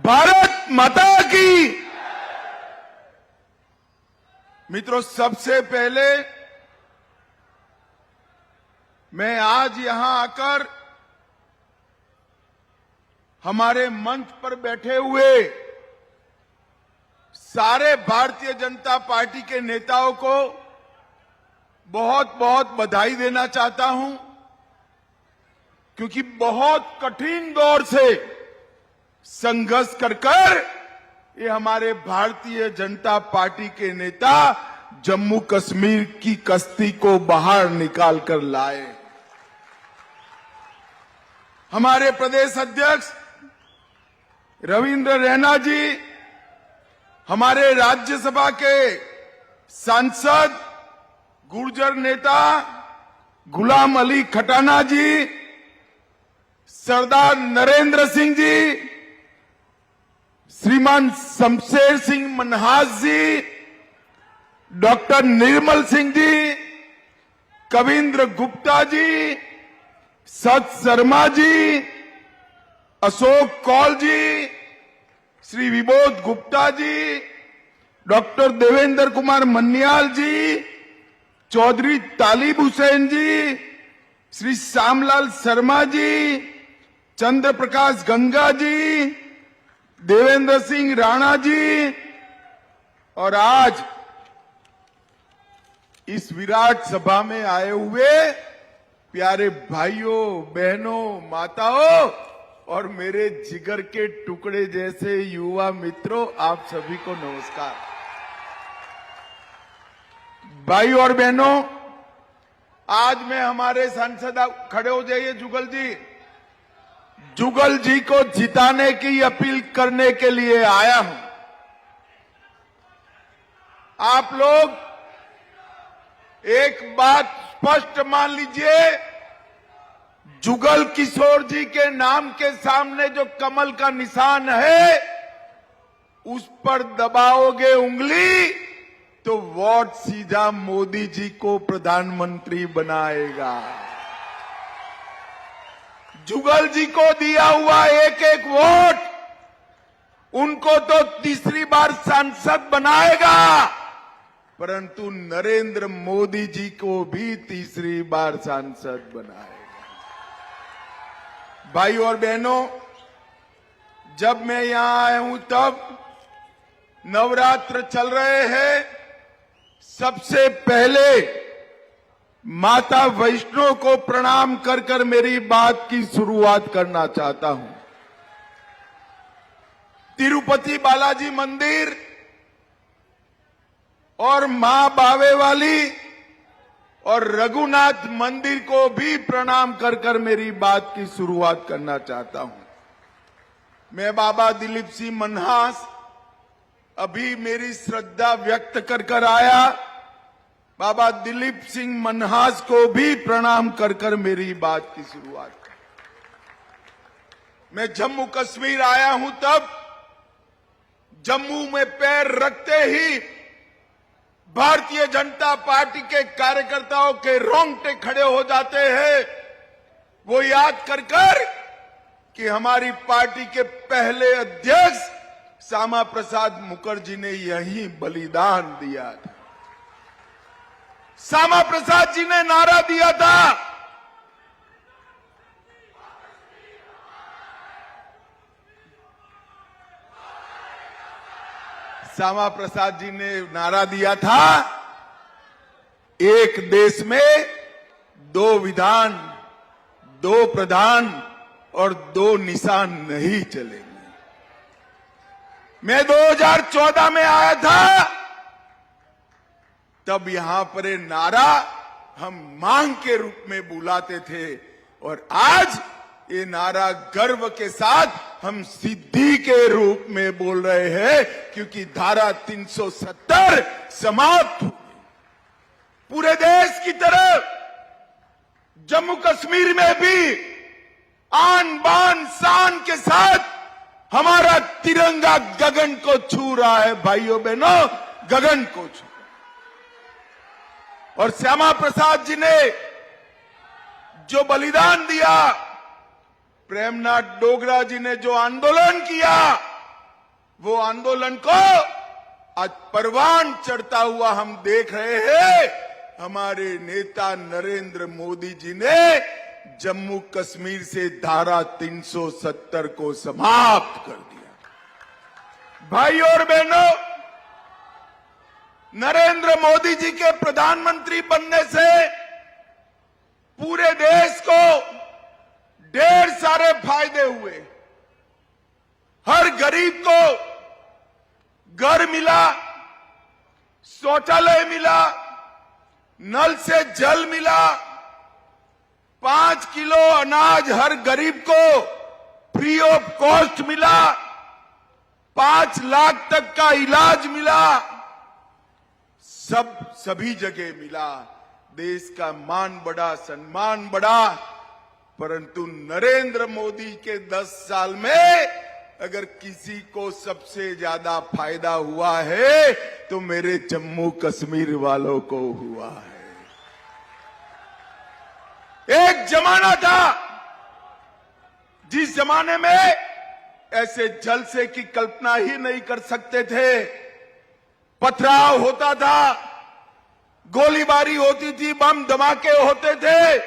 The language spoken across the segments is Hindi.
भारत माता की। मित्रों, सबसे पहले मैं आज यहां आकर हमारे मंच पर बैठे हुए सारे भारतीय जनता पार्टी के नेताओं को बहुत बहुत बधाई देना चाहता हूं, क्योंकि बहुत कठिन दौर से संघर्ष कर ये हमारे भारतीय जनता पार्टी के नेता जम्मू कश्मीर की कश्ती को बाहर निकाल कर लाए। हमारे प्रदेश अध्यक्ष रविंद्र रैना जी, हमारे राज्यसभा के सांसद गुर्जर नेता गुलाम अली खटाना जी, सरदार नरेंद्र सिंह जी, श्रीमान शमशेर सिंह मनहास जी, डॉक्टर निर्मल सिंह जी, कविंद्र गुप्ता जी, सत शर्मा जी, अशोक कौल जी, श्री विबोध गुप्ता जी, डॉक्टर देवेंद्र कुमार मन्याल जी, चौधरी तालिब हुसैन जी, श्री श्यामलाल शर्मा जी, चंद्र प्रकाश गंगा जी, देवेंद्र सिंह राणा जी, और आज इस विराट सभा में आए हुए प्यारे भाइयों, बहनों, माताओं और मेरे जिगर के टुकड़े जैसे युवा मित्रों, आप सभी को नमस्कार। भाई और बहनों, आज मैं हमारे सांसद, खड़े हो जाइए जुगल जी, जुगल जी को जिताने की अपील करने के लिए आया हूं। आप लोग एक बात स्पष्ट मान लीजिए, जुगल किशोर जी के नाम के सामने जो कमल का निशान है, उस पर दबाओगे उंगली तो वोट सीधा मोदी जी को प्रधानमंत्री बनाएगा। जुगल जी को दिया हुआ एक एक वोट उनको तो तीसरी बार सांसद बनाएगा, परंतु नरेंद्र मोदी जी को भी तीसरी बार सांसद बनाएगा। भाई और बहनों, जब मैं यहां आया हूं तब नवरात्र चल रहे हैं। सबसे पहले माता वैष्णो को प्रणाम कर कर मेरी बात की शुरुआत करना चाहता हूं। तिरुपति बालाजी मंदिर और मां बावे वाली और रघुनाथ मंदिर को भी प्रणाम कर कर मेरी बात की शुरुआत करना चाहता हूं। मैं बाबा दिलीप सिंह मनहास अभी मेरी श्रद्धा व्यक्त कर कर आया। बाबा दिलीप सिंह मनहास को भी प्रणाम कर कर मेरी बात की शुरुआत कर। मैं जम्मू कश्मीर आया हूं तब जम्मू में पैर रखते ही भारतीय जनता पार्टी के कार्यकर्ताओं के रोंगटे खड़े हो जाते हैं, वो याद कर कर कि हमारी पार्टी के पहले अध्यक्ष श्यामा प्रसाद मुखर्जी ने यही बलिदान दिया था। श्यामा प्रसाद जी ने नारा दिया था, श्यामा प्रसाद जी ने नारा दिया था, एक देश में दो विधान, दो प्रधान और दो निशान नहीं चलेंगे। मैं 2014 में आया था, तब यहां पर ये नारा हम मांग के रूप में बुलाते थे, और आज ये नारा गर्व के साथ हम सिद्धि के रूप में बोल रहे हैं, क्योंकि धारा 370 समाप्त हो गई। पूरे देश की तरह जम्मू कश्मीर में भी आन बान शान के साथ हमारा तिरंगा गगन को छू रहा है। भाइयों बहनों, गगन को छू। और श्यामा प्रसाद जी ने जो बलिदान दिया, प्रेमनाथ डोगरा जी ने जो आंदोलन किया, वो आंदोलन को आज परवान चढ़ता हुआ हम देख रहे हैं। हमारे नेता नरेंद्र मोदी जी ने जम्मू कश्मीर से धारा 370 को समाप्त कर दिया। भाई और बहनों, नरेंद्र मोदी जी के प्रधानमंत्री बनने से पूरे देश को ढेर सारे फायदे हुए। हर गरीब को घर मिला, शौचालय मिला, नल से जल मिला, 5 किलो अनाज हर गरीब को फ्री ऑफ कॉस्ट मिला, 5 लाख तक का इलाज मिला, सभी जगह मिला। देश का मान बढ़ा, सम्मान बढ़ा। परंतु नरेंद्र मोदी के 10 साल में अगर किसी को सबसे ज्यादा फायदा हुआ है तो मेरे जम्मू कश्मीर वालों को हुआ है। एक जमाना था जिस जमाने में ऐसे जलसे की कल्पना ही नहीं कर सकते थे। पथराव होता था, गोलीबारी होती थी, बम धमाके होते थे,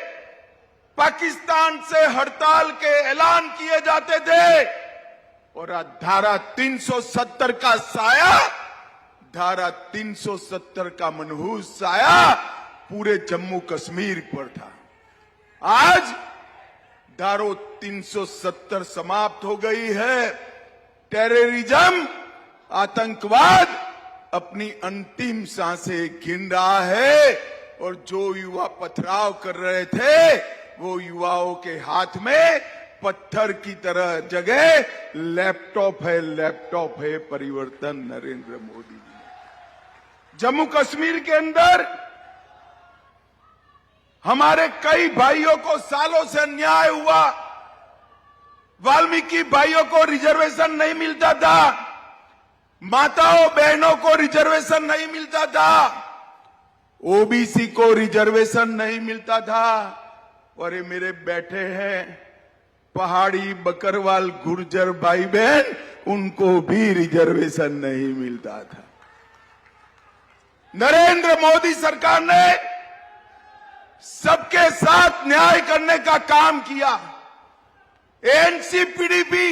पाकिस्तान से हड़ताल के ऐलान किए जाते थे और धारा 370 का साया, धारा 370 का मनहूस साया पूरे जम्मू कश्मीर पर था। आज धारा 370 समाप्त हो गई है। टेररिज्म, आतंकवाद अपनी अंतिम सांसें गिन रहा है और जो युवा पथराव कर रहे थे वो युवाओं के हाथ में पत्थर की तरह जगह लैपटॉप है, लैपटॉप है। परिवर्तन नरेंद्र मोदी जी ने जम्मू कश्मीर के अंदर हमारे कई भाइयों को सालों से अन्याय हुआ। वाल्मीकि भाइयों को रिजर्वेशन नहीं मिलता था, माताओं बहनों को रिजर्वेशन नहीं मिलता था, ओबीसी को रिजर्वेशन नहीं मिलता था। और ये मेरे बैठे हैं पहाड़ी बकरवाल गुर्जर भाई बहन, उनको भी रिजर्वेशन नहीं मिलता था। नरेंद्र मोदी सरकार ने सबके साथ न्याय करने का काम किया। एनसीपीडीपी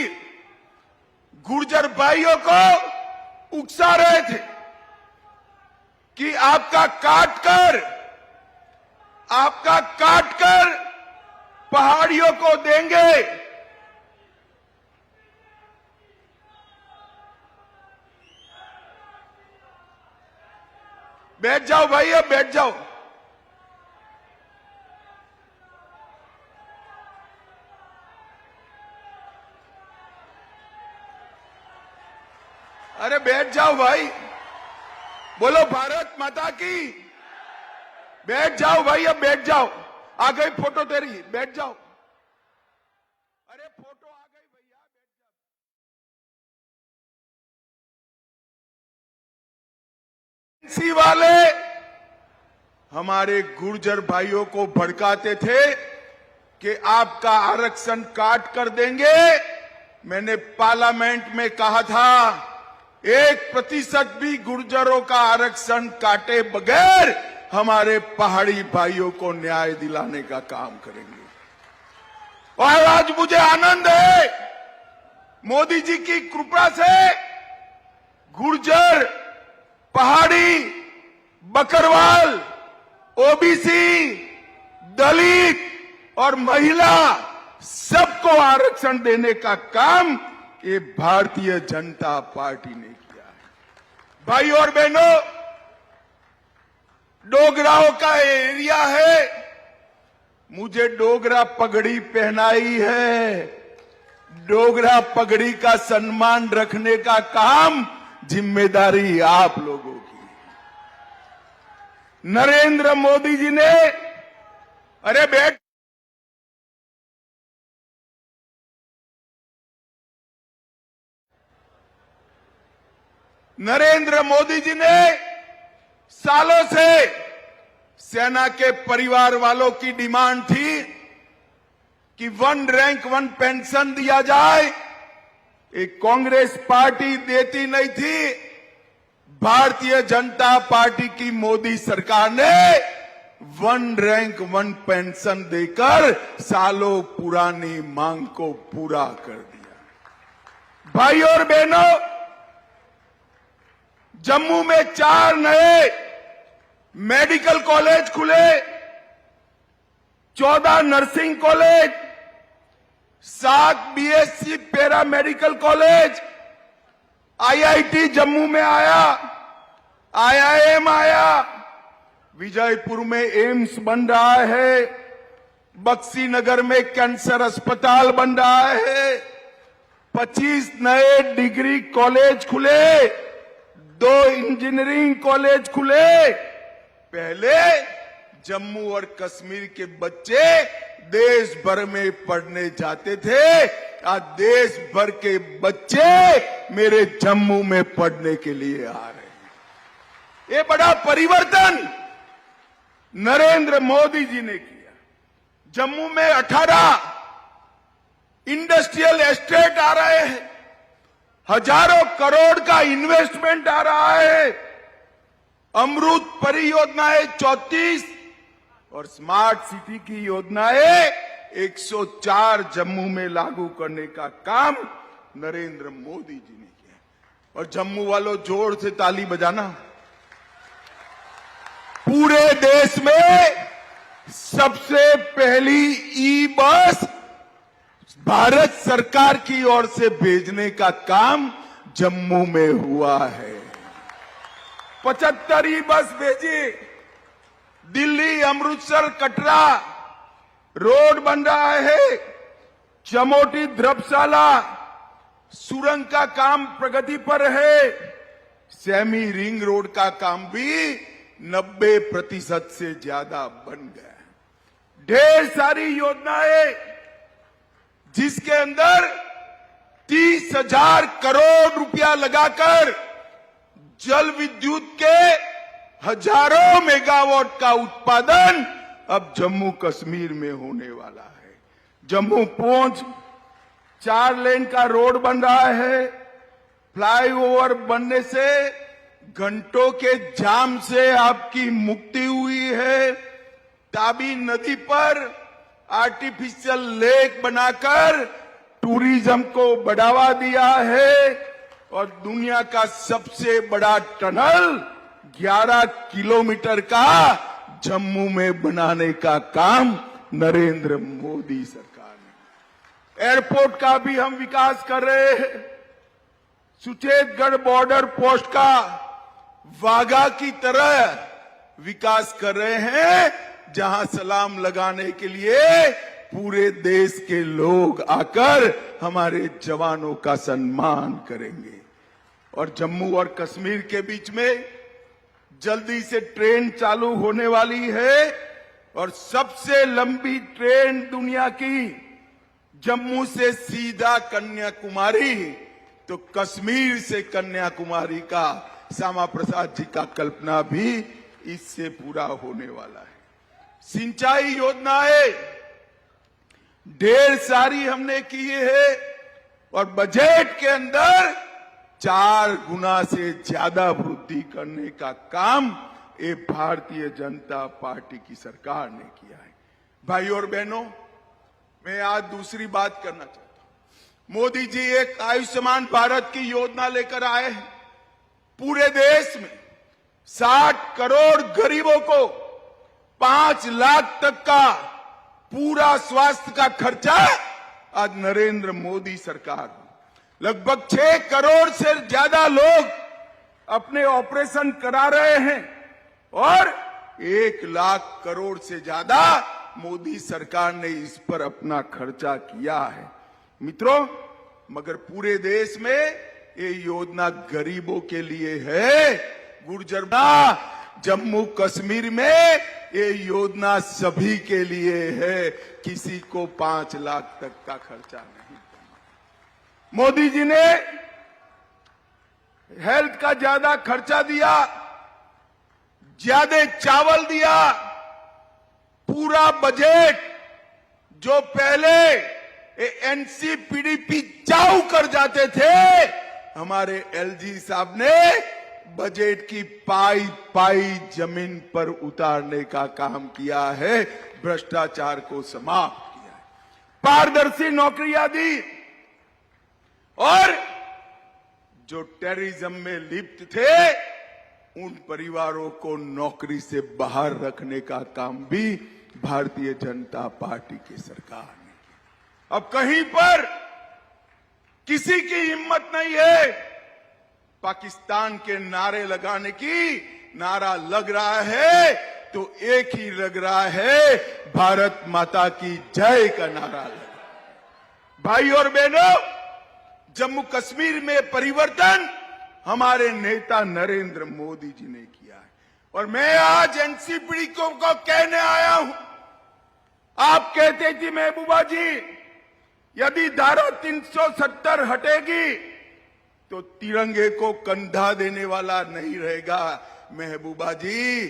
गुर्जर भाइयों को उकसा रहे थे कि आपका काटकर पहाड़ियों को देंगे। बैठ जाओ भाई, अब बैठ जाओ। अरे बैठ जाओ भाई, बोलो भारत माता की। बैठ जाओ भाई, अब बैठ जाओ। आ गई फोटो तेरी, बैठ जाओ। अरे फोटो आ गई भैया, बैठ जाओ। एनसी वाले हमारे गुर्जर भाइयों को भड़काते थे कि आपका आरक्षण काट कर देंगे। मैंने पार्लियामेंट में कहा था 1% भी गुर्जरों का आरक्षण काटे बगैर हमारे पहाड़ी भाइयों को न्याय दिलाने का काम करेंगे। और आज मुझे आनंद है, मोदी जी की कृपा से गुर्जर, पहाड़ी, बकरवाल, ओबीसी, दलित और महिला सबको आरक्षण देने का काम ये भारतीय जनता पार्टी ने किया है। भाई और बहनों, डोगराओं का एरिया है, मुझे डोगरा पगड़ी पहनाई है। डोगरा पगड़ी का सम्मान रखने का काम जिम्मेदारी आप लोगों की। नरेंद्र मोदी जी ने, अरे बैठ, नरेंद्र मोदी जी ने सालों से सेना के परिवार वालों की डिमांड थी कि 1 रैंक 1 पेंशन दिया जाए, एक कांग्रेस पार्टी देती नहीं थी, भारतीय जनता पार्टी की मोदी सरकार ने 1 रैंक 1 पेंशन देकर सालों पुरानी मांग को पूरा कर दिया। भाई और बहनों, जम्मू में 4 नए मेडिकल कॉलेज खुले, 14 nursing college, 7 BSc para medical college, IIT Jammu में आया, आईआईएम आया, विजयपुर में एम्स बन रहा है, बक्सी नगर में कैंसर अस्पताल बन रहा है, 25 नए डिग्री कॉलेज खुले, 2 इंजीनियरिंग कॉलेज खुले। पहले जम्मू और कश्मीर के बच्चे देश भर में पढ़ने जाते थे, आज देश भर के बच्चे मेरे जम्मू में पढ़ने के लिए आ रहे हैं। ये बड़ा परिवर्तन नरेंद्र मोदी जी ने किया। जम्मू में 18 इंडस्ट्रियल एस्टेट आ रहे हैं, हजारों करोड़ का इन्वेस्टमेंट आ रहा है, अमृत परियोजनाएं 34 और स्मार्ट सिटी की योजनाएं 104 जम्मू में लागू करने का काम नरेंद्र मोदी जी ने किया। और जम्मू वालों, जोर से ताली बजाना। पूरे देश में सबसे पहली ई बस भारत सरकार की ओर से भेजने का काम जम्मू में हुआ है। 75 ई बस भेजी। दिल्ली, अमृतसर, कटरा रोड बन रहा है, चमोटी धर्मशाला सुरंग का काम प्रगति पर है, सेमी रिंग रोड का काम भी 90% से ज्यादा बन गया है। ढेर सारी योजनाएं जिसके अंदर 30,000 करोड़ रुपया लगाकर जल विद्युत के हजारों मेगावाट का उत्पादन अब जम्मू कश्मीर में होने वाला है। जम्मू पूंछ 4 लेन का रोड बन रहा है, फ्लाईओवर बनने से घंटों के जाम से आपकी मुक्ति हुई है। ताबी नदी पर आर्टिफिशियल लेक बनाकर टूरिज्म को बढ़ावा दिया है और दुनिया का सबसे बड़ा टनल 11 किलोमीटर का जम्मू में बनाने का काम नरेंद्र मोदी सरकार ने। एयरपोर्ट का भी हम विकास कर रहे हैं। सुचेतगढ़ बॉर्डर पोस्ट का वाघा की तरह विकास कर रहे हैं, जहां सलाम लगाने के लिए पूरे देश के लोग आकर हमारे जवानों का सम्मान करेंगे। और जम्मू और कश्मीर के बीच में जल्दी से ट्रेन चालू होने वाली है और सबसे लंबी ट्रेन दुनिया की जम्मू से सीधा कन्याकुमारी, तो कश्मीर से कन्याकुमारी का श्यामा प्रसाद जी का कल्पना भी इससे पूरा होने वाला है। सिंचाई योजनाएं ढेर सारी हमने की है और बजट के अंदर 4 गुना से ज्यादा वृद्धि करने का काम ये भारतीय जनता पार्टी की सरकार ने किया है। भाई और बहनों, मैं आज दूसरी बात करना चाहता हूं। मोदी जी एक आयुष्मान भारत की योजना लेकर आए हैं। पूरे देश में 60 करोड़ गरीबों को 5 लाख तक का पूरा स्वास्थ्य का खर्चा आज नरेंद्र मोदी सरकार, लगभग 6 करोड़ से ज्यादा लोग अपने ऑपरेशन करा रहे हैं और 1 लाख करोड़ से ज्यादा मोदी सरकार ने इस पर अपना खर्चा किया है। मित्रों, मगर पूरे देश में ये योजना गरीबों के लिए है। गुर्जरना जम्मू कश्मीर में ये योजना सभी के लिए है, किसी को 5 लाख तक का खर्चा नहीं। मोदी जी ने हेल्थ का ज्यादा खर्चा दिया, ज्यादा चावल दिया। पूरा बजट जो पहले एनसीपीडीपी चाऊ कर जाते थे, हमारे एलजी साहब ने बजट की पाई पाई जमीन पर उतारने का काम किया है, भ्रष्टाचार को समाप्त किया है, पारदर्शी नौकरियां दी और जो टेररिज्म में लिप्त थे उन परिवारों को नौकरी से बाहर रखने का काम भी भारतीय जनता पार्टी की सरकार ने किया। अब कहीं पर किसी की हिम्मत नहीं है पाकिस्तान के नारे लगाने की। नारा लग रहा है तो एक ही लग रहा है, भारत माता की जय का नारा लगा। भाई और बहनों, जम्मू कश्मीर में परिवर्तन हमारे नेता नरेंद्र मोदी जी ने किया है और मैं आज एनसीपीडी को कहने आया हूं। आप कहते थी महबूबा जी, यदि धारा 370 हटेगी तो तिरंगे को कंधा देने वाला नहीं रहेगा। महबूबा जी,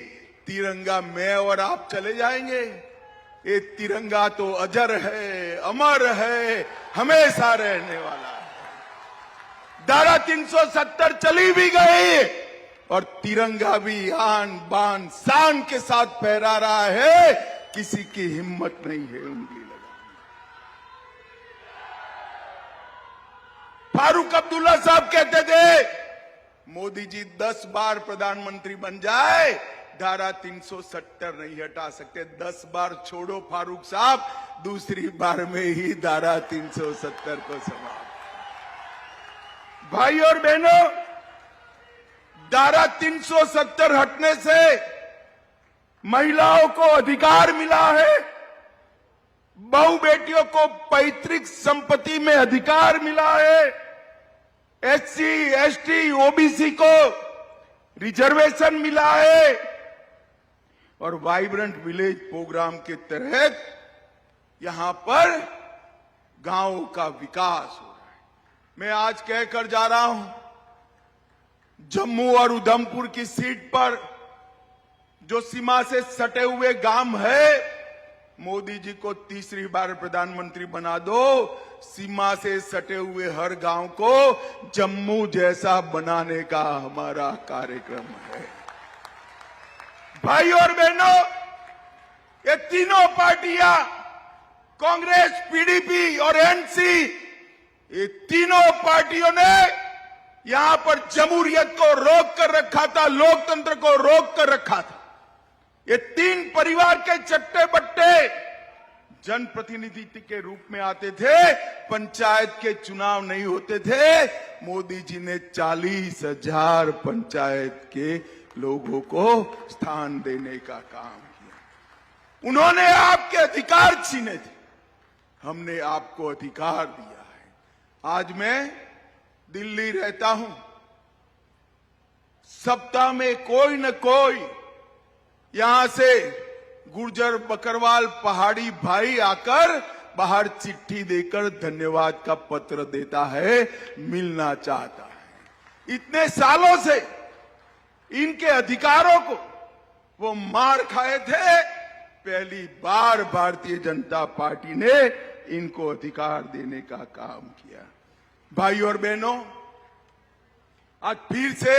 तिरंगा मैं और आप चले जाएंगे, ये तिरंगा तो अजर है, अमर है, हमेशा रहने वाला है। धारा 370 चली भी गई और तिरंगा भी आन बान शान के साथ फहरा रहा है, किसी की हिम्मत नहीं है उंगली लगाने। फारूक अब्दुल्ला साहब कहते थे, मोदी जी 10 बार प्रधानमंत्री बन जाए, धारा 370 नहीं हटा सकते। 10 बार छोड़ो फारूक साहब, दूसरी बार में ही धारा 370 को समाप्त। भाई और बहनों, धारा 370 हटने से महिलाओं को अधिकार मिला है, बहू बेटियों को पैतृक संपत्ति में अधिकार मिला है, एससी, एसटी, ओबीसी को रिजर्वेशन मिला है और वाइब्रेंट विलेज प्रोग्राम के तहत यहां पर गांवों का विकास हो रहा है। मैं आज कहकर जा रहा हूं, जम्मू और उधमपुर की सीट पर जो सीमा से सटे हुए गांव है, मोदी जी को तीसरी बार प्रधानमंत्री बना दो, सीमा से सटे हुए हर गांव को जम्मू जैसा बनाने का हमारा कार्यक्रम है। भाई और बहनों, ये तीनों पार्टियां, कांग्रेस, पीडीपी और एनसी, ये तीनों पार्टियों ने यहां पर जमहूरियत को रोक कर रखा था, लोकतंत्र को रोक कर रखा था। ये तीन परिवार के चट्टे बट्टे जनप्रतिनिधि के रूप में आते थे, पंचायत के चुनाव नहीं होते थे। मोदी जी ने 40,000 पंचायत के लोगों को स्थान देने का काम किया। उन्होंने आपके अधिकार छीने थे, हमने आपको अधिकार दिया है। आज मैं दिल्ली रहता हूं, सप्ताह में कोई न कोई यहां से गुर्जर बकरवाल पहाड़ी भाई आकर बाहर चिट्ठी देकर धन्यवाद का पत्र देता है, मिलना चाहता है। इतने सालों से इनके अधिकारों को वो मार खाए थे, पहली बार भारतीय जनता पार्टी ने इनको अधिकार देने का काम किया। भाई और बहनों, आज फिर से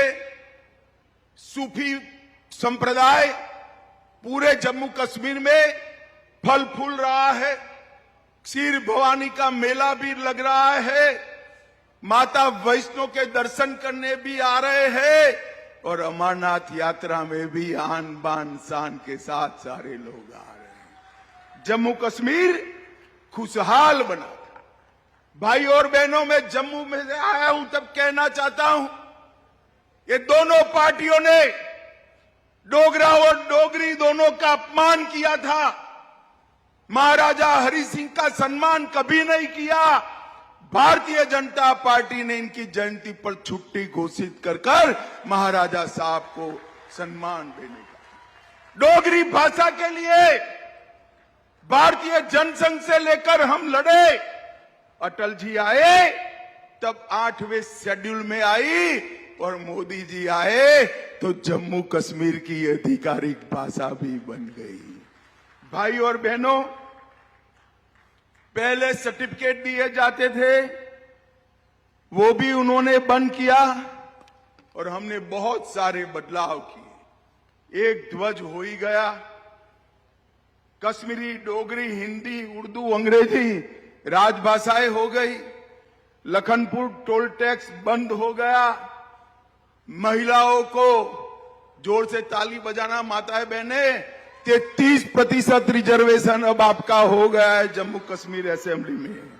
सूफी संप्रदाय पूरे जम्मू कश्मीर में फल फूल रहा है। क्षीर भवानी का मेला भी लग रहा है, माता वैष्णो के दर्शन करने भी आ रहे हैं और अमरनाथ यात्रा में भी आन बान शान के साथ सारे लोग आ रहे हैं। जम्मू कश्मीर खुशहाल बना। भाई और बहनों, मैं जम्मू में से आया हूं तब कहना चाहता हूं, ये दोनों पार्टियों ने डोगरा और डोगरी दोनों का अपमान किया था। महाराजा हरि सिंह का सम्मान कभी नहीं किया। भारतीय जनता पार्टी ने इनकी जयंती पर छुट्टी घोषित कर महाराजा साहब को सम्मान देने का। डोगरी भाषा के लिए भारतीय जनसंघ से लेकर हम लड़े। अटल जी आए तब 8वें शेड्यूल में आई और मोदी जी आए तो जम्मू कश्मीर की आधिकारिक भाषा भी बन गई। भाई और बहनों, पहले सर्टिफिकेट दिए जाते थे, वो भी उन्होंने बंद किया और हमने बहुत सारे बदलाव किए। एक ध्वज हो ही गया, कश्मीरी, डोगरी, हिंदी, उर्दू, अंग्रेजी राजभाषाएं हो गई। लखनपुर टोल टैक्स बंद हो गया। महिलाओं को जोर से ताली बजाना, माताएं बहने, 33% रिजर्वेशन अब आपका हो गया है जम्मू कश्मीर असेंबली में।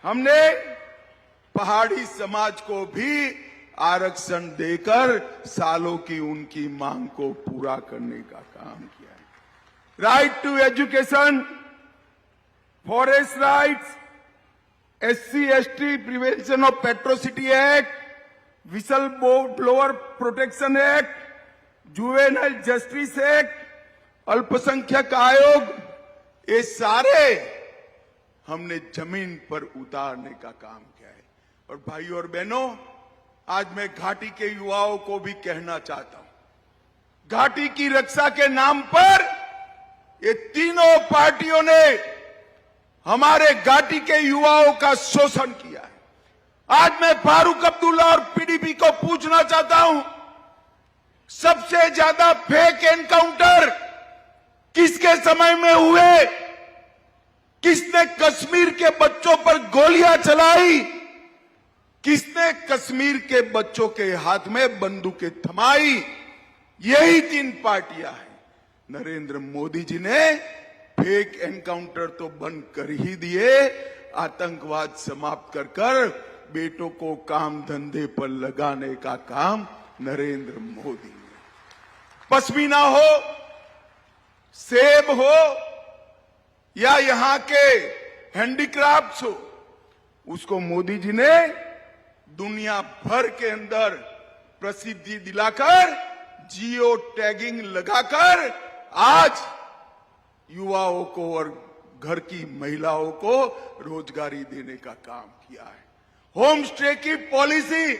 हमने पहाड़ी समाज को भी आरक्षण देकर सालों की उनकी मांग को पूरा करने का काम किया है। Right to education, forest rights, SC ST prevention of atrocity act, whistle blower protection act, juvenile justice act, अल्पसंख्यक आयोग, ये सारे हमने जमीन पर उतारने का काम किया है। और भाइयों और बहनों, आज मैं घाटी के युवाओं को भी कहना चाहता हूं, घाटी की रक्षा के नाम पर ये तीनों पार्टियों ने हमारे घाटी के युवाओं का शोषण किया है। आज मैं फारूक अब्दुल्ला और PDP को पूछना चाहता हूं, सबसे ज्यादा फेक एनकाउंटर किसके समय में हुए? किसने कश्मीर के बच्चों पर गोलियां चलाई? किसने कश्मीर के बच्चों के हाथ में बंदूकें थमाई? यही तीन पार्टियां हैं। नरेंद्र मोदी जी ने फेक एनकाउंटर तो बंद कर ही दिए, आतंकवाद समाप्त कर कर बेटों को काम धंधे पर लगाने का काम नरेंद्र मोदी ने। पश्मीना हो, सेब हो या यहां के हैंडीक्राफ्ट्स हो, उसको मोदी जी ने दुनिया भर के अंदर प्रसिद्धि दिलाकर, जियो टैगिंग लगाकर आज युवाओं को और घर की महिलाओं को रोजगारी देने का काम किया है। होम स्टे की पॉलिसी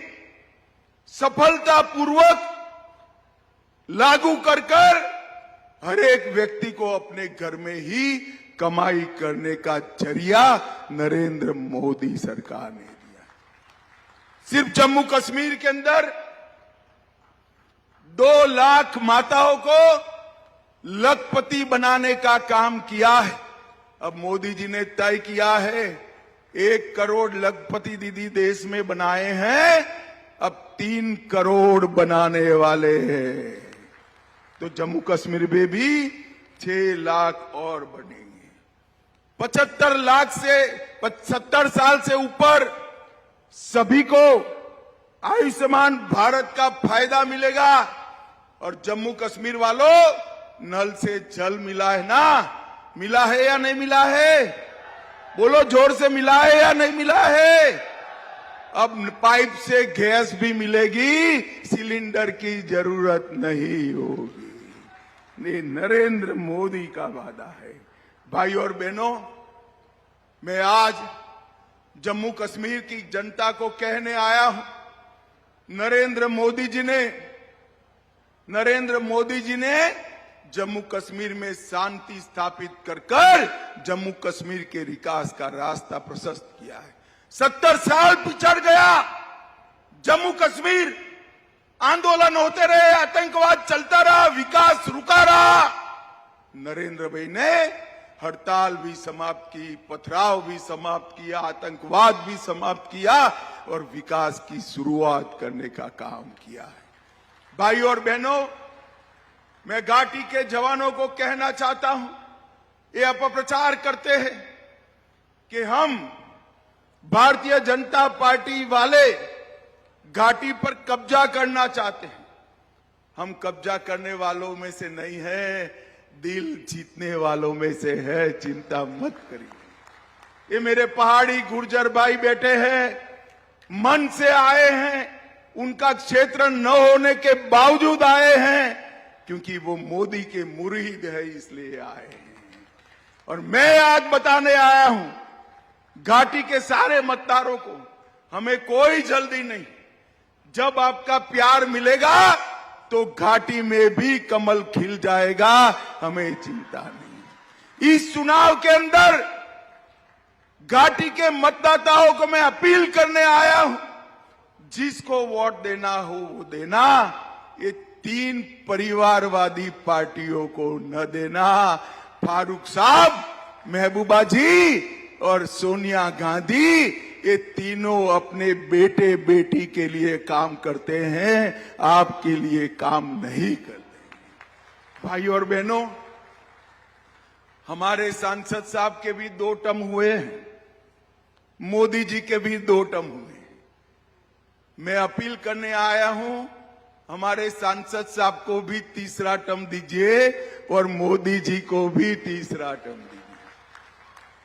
सफलतापूर्वक लागू कर हर एक व्यक्ति को अपने घर में ही कमाई करने का जरिया नरेंद्र मोदी सरकार ने दिया। सिर्फ जम्मू कश्मीर के अंदर 2 लाख माताओं को लखपति बनाने का काम किया है। अब मोदी जी ने तय किया है 1 करोड़ लखपति दीदी देश में बनाए हैं, अब 3 करोड़ बनाने वाले हैं। तो जम्मू कश्मीर में भी 6 लाख और बनेंगे। 70 साल से ऊपर सभी को आयुष्मान भारत का फायदा मिलेगा। और जम्मू कश्मीर वालों, नल से जल मिला है ना? मिला है या नहीं मिला है? बोलो जोर से, मिला है या नहीं मिला है? अब पाइप से गैस भी मिलेगी, सिलेंडर की जरूरत नहीं होगी। ये नरेंद्र मोदी का वादा है। भाई और बहनों, मैं आज जम्मू कश्मीर की जनता को कहने आया हूं, नरेंद्र मोदी जी ने जम्मू कश्मीर में शांति स्थापित कर जम्मू कश्मीर के विकास का रास्ता प्रशस्त किया है। 70 साल पिछड़ गया जम्मू कश्मीर, आंदोलन होते रहे, आतंकवाद चलता रहा, विकास रुका रहा। नरेंद्र भाई ने हड़ताल भी समाप्त की, पथराव भी समाप्त किया, आतंकवाद भी समाप्त किया और विकास की शुरुआत करने का काम किया है। भाई और बहनों, मैं घाटी के जवानों को कहना चाहता हूं, ये अपप्रचार करते हैं कि हम भारतीय जनता पार्टी वाले घाटी पर कब्जा करना चाहते हैं। हम कब्जा करने वालों में से नहीं है, दिल जीतने वालों में से है, चिंता मत करिए। ये मेरे पहाड़ी गुर्जर भाई बैठे हैं, मन से आए हैं, उनका क्षेत्र न होने के बावजूद आए हैं, क्योंकि वो मोदी के मुरीद है इसलिए आए हैं। और मैं आज बताने आया हूं घाटी के सारे मतदारों को, हमें कोई जल्दी नहीं। जब आपका प्यार मिलेगा तो घाटी में भी कमल खिल जाएगा, हमें चिंता नहीं। इस चुनाव के अंदर घाटी के मतदाताओं को मैं अपील करने आया हूं, जिसको वोट देना हो वो देना, ये 3 परिवारवादी पार्टियों को न देना। फारूक साहब, महबूबा जी और सोनिया गांधी, ये तीनों अपने बेटे बेटी के लिए काम करते हैं, आपके लिए काम नहीं करते। भाई और बहनों, हमारे सांसद साहब के भी 2 टर्म हुए हैं, मोदी जी के भी 2 टर्म हुए। मैं अपील करने आया हूं, हमारे सांसद साहब को भी 3रा टर्म दीजिए और मोदी जी को भी 3रा टर्म दीजिए।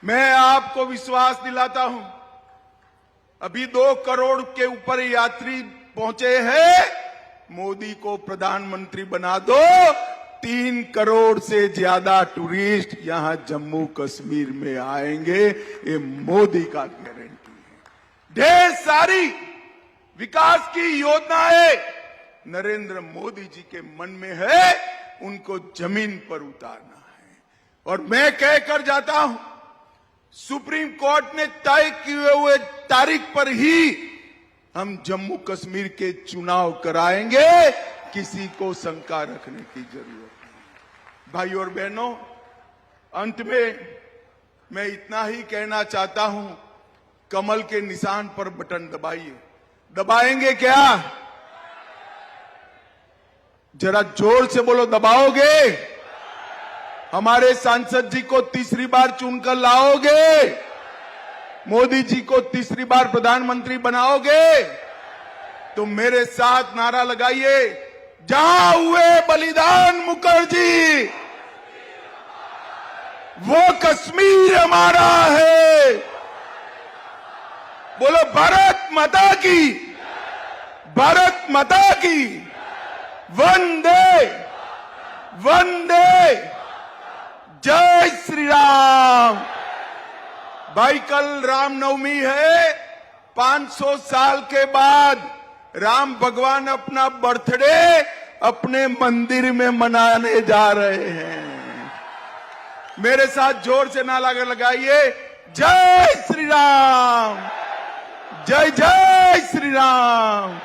मैं आपको विश्वास दिलाता हूं, अभी 2 करोड़ के ऊपर यात्री पहुंचे हैं, मोदी को प्रधानमंत्री बना दो, 3 करोड़ से ज्यादा टूरिस्ट यहां जम्मू कश्मीर में आएंगे, ये मोदी का गारंटी है। ढेर सारी विकास की योजनाएं नरेंद्र मोदी जी के मन में है, उनको जमीन पर उतारना है। और मैं कहकर जाता हूं, सुप्रीम कोर्ट ने तय किए हुए तारीख पर ही हम जम्मू कश्मीर के चुनाव कराएंगे, किसी को शंका रखने की जरूरत नहीं। भाई और बहनों, अंत में मैं इतना ही कहना चाहता हूं, कमल के निशान पर बटन दबाइए। दबाएंगे क्या? जरा जोर से बोलो, दबाओगे? हमारे सांसद जी को 3री बार चुनकर लाओगे? मोदी जी को 3री बार प्रधानमंत्री बनाओगे? तो मेरे साथ नारा लगाइए, जहां हुए बलिदान मुखर्जी, वो कश्मीर हमारा है। बोलो भारत माता की, भारत माता की, वंदे वंदे, जय श्री राम। भाई, कल रामनवमी है। 500 साल के बाद राम भगवान अपना बर्थडे अपने मंदिर में मनाने जा रहे हैं। मेरे साथ जोर से नारा लगाइए, जय श्री राम, जय जय श्री राम।